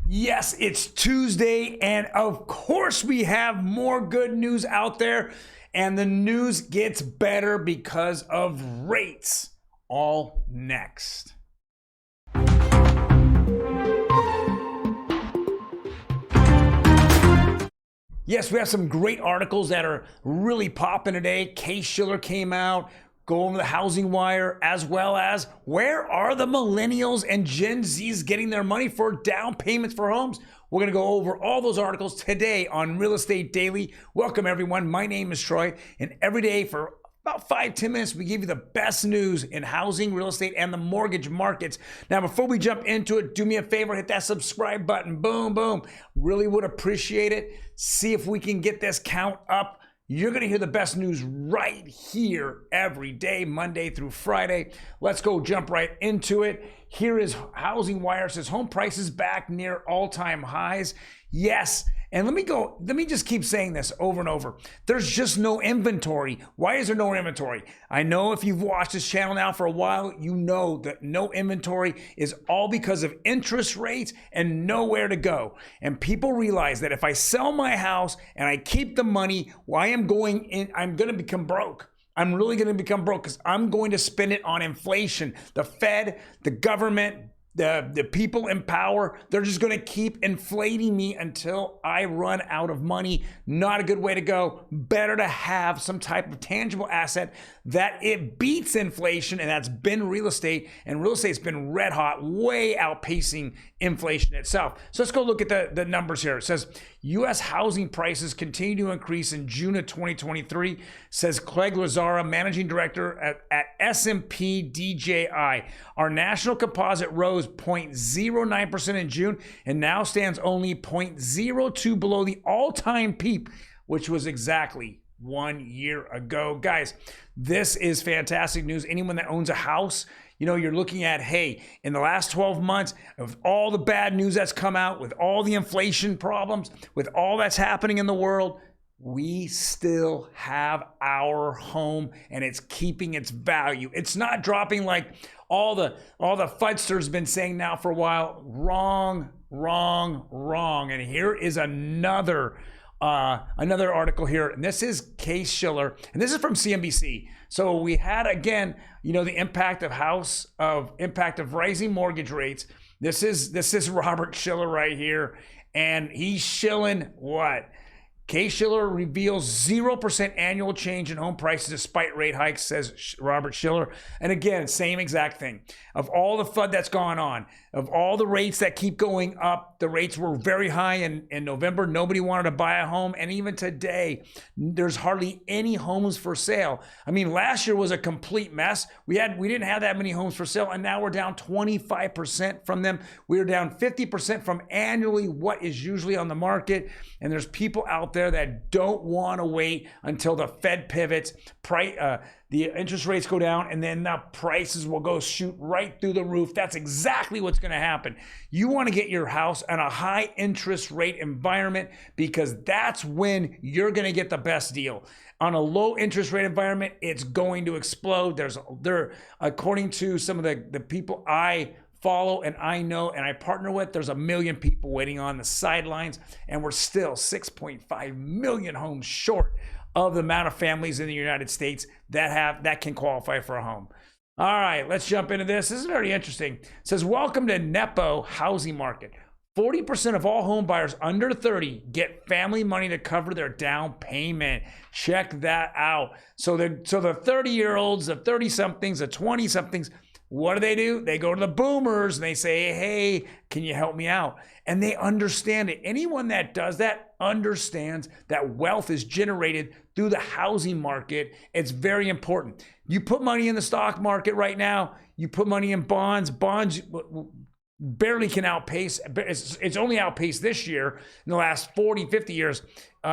Yes, it's Tuesday, and of course we have more good news out there, and the news gets better because of rates. All next. Yes, we have some great articles that are really popping today. Case-Shiller came out. Go over the housing wire, as well as where are the millennials and Gen Zs getting their money for down payments for homes? We're going to go over all those articles today on Real Estate Daily. Welcome, everyone. My name is Troy, and every day for about 5-10 minutes, we give you the best news in housing, real estate, and the mortgage markets. Now, before we jump into it, do me a favor, hit that subscribe button. Boom, boom. Really would appreciate it. See if we can get this count up. You're going to hear the best news right here every day, Monday through Friday. Let's go jump right into it. Here is Housing Wire. It says home prices back near all-time highs. Yes. And let me just keep saying this over and over. There's just no inventory. Why is there no inventory? I know if you've watched this channel now for a while, you know that no inventory is all because of interest rates and nowhere to go. And people realize that if I sell my house and I keep the money, I'm going to become broke. I'm really going to become broke because I'm going to spend it on inflation. The Fed, the government, the people in power, they're just going to keep inflating me until I run out of money. Not a good way to go. Better to have some type of tangible asset that it beats inflation, and that's been real estate. And real estate's been red hot, way outpacing inflation itself. So let's go look at the numbers here. It says U.S. housing prices continue to increase in June of 2023, says Craig Lazara, managing director at S&P DJI. Our national composite rose 0.09% in June and now stands only 0.02 below the all-time peak, which was exactly 1 year ago. Guys, this is fantastic news. Anyone that owns a house, you're looking at, hey, in the last 12 months, of all the bad news that's come out, with all the inflation problems, with all that's happening in the world, we still have our home and it's keeping its value. It's not dropping like all the fudsters been saying now for a while. Wrong. And here is another article here, and this is Case-Shiller, and this is from CNBC. So we had, again, the impact of rising mortgage rates. This is Robert Shiller right here, and he's shilling what? Case-Shiller reveals 0% annual change in home prices despite rate hikes, says Robert Shiller. And again, same exact thing. Of all the FUD that's gone on, of all the rates that keep going up, the rates were very high in November. Nobody wanted to buy a home. And even today, there's hardly any homes for sale. I mean, last year was a complete mess. We didn't have that many homes for sale, and now we're down 25% from them. We are down 50% from annually what is usually on the market. And there's people out there that don't want to wait until the Fed pivots, the interest rates go down, and then the prices will go shoot right through the roof. That's exactly what's going to happen. You want to get your house in a high interest rate environment because that's when you're going to get the best deal. On a low interest rate environment, it's going to explode. According to some of the people I follow and I know and I partner with, there's 1 million people waiting on the sidelines, and we're still 6.5 million homes short of the amount of families in the United States that can qualify for a home. All right, let's jump into this. This is very interesting. It says, welcome to Nepo housing market. 40% of all home buyers under 30 get family money to cover their down payment. Check that out. So the 30-year-olds, the 30-somethings, the 20-somethings, what do? They go to the boomers and they say, hey, can you help me out? And they understand it. Anyone that does that understands that wealth is generated through the housing market. It's very important. You put money in the stock market right now, you put money in bonds. Bonds barely can outpace, it's only outpaced this year in the last 40, 50 years,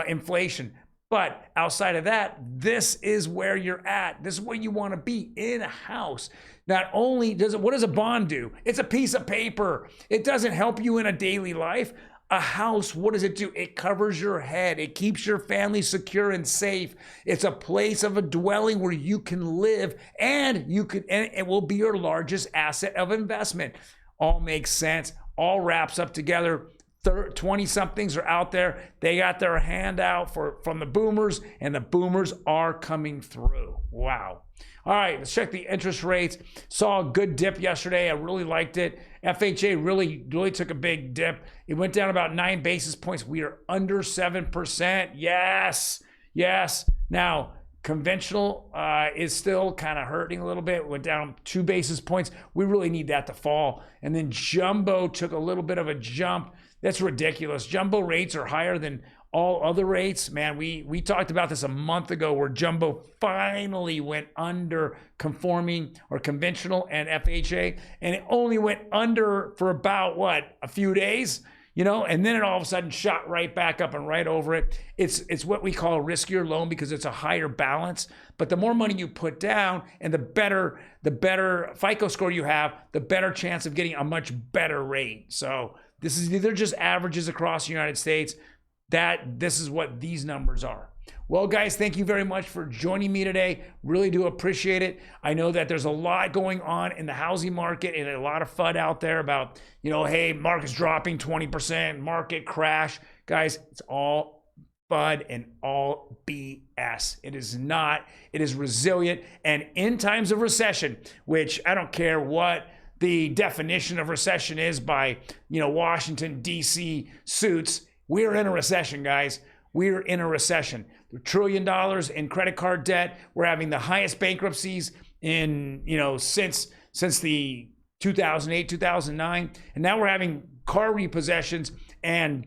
inflation. But outside of that, this is where you're at. This is where you want to be, in a house. Not only what does a bond do? It's a piece of paper. It doesn't help you in a daily life. A house, what does it do? It covers your head. It keeps your family secure and safe. It's a place of a dwelling where you can live, and it will be your largest asset of investment. All makes sense. All wraps up together. 20 somethings are out there. They got their hand out from the boomers, and the boomers are coming through. Wow. All right, let's check the interest rates. Saw a good dip yesterday. I really liked it. FHA really took a big dip. It went down about 9 basis points. We are under 7%. Yes. Now, conventional is still kind of hurting a little bit. It went down 2 basis points. We really need that to fall. And then jumbo took a little bit of a jump. That's ridiculous. Jumbo rates are higher than all other rates. Man, we talked about this a month ago where jumbo finally went under conforming or conventional and FHA, and it only went under for about a few days, and then it all of a sudden shot right back up and right over it. It's what we call a riskier loan because it's a higher balance, but the more money you put down and the better FICO score you have, the better chance of getting a much better rate. So this is either just averages across the United States. This is what these numbers are. Well, guys, thank you very much for joining me today. Really do appreciate it. I know that there's a lot going on in the housing market and a lot of FUD out there about, hey, market's dropping 20%, market crash. Guys, it's all FUD and all BS. It is not. It is resilient. And in times of recession, which I don't care what the definition of recession is by, Washington, D.C. suits, we're in a recession, guys. We're in a recession. $1 trillion in credit card debt. We're having the highest bankruptcies in, since the 2008, 2009. And now we're having car repossessions and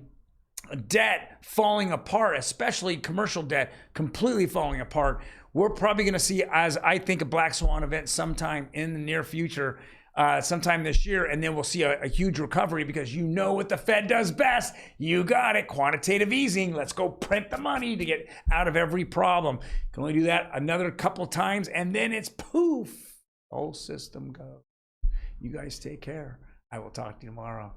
debt falling apart, especially commercial debt completely falling apart. We're probably going to see, as I think, a black swan event sometime in the near future, sometime this year, and then we'll see a huge recovery because what the Fed does best. You got it, quantitative easing. Let's go print the money to get out of every problem. Can only do that another couple times, and then it's poof, whole system goes. You guys take care. I will talk to you tomorrow.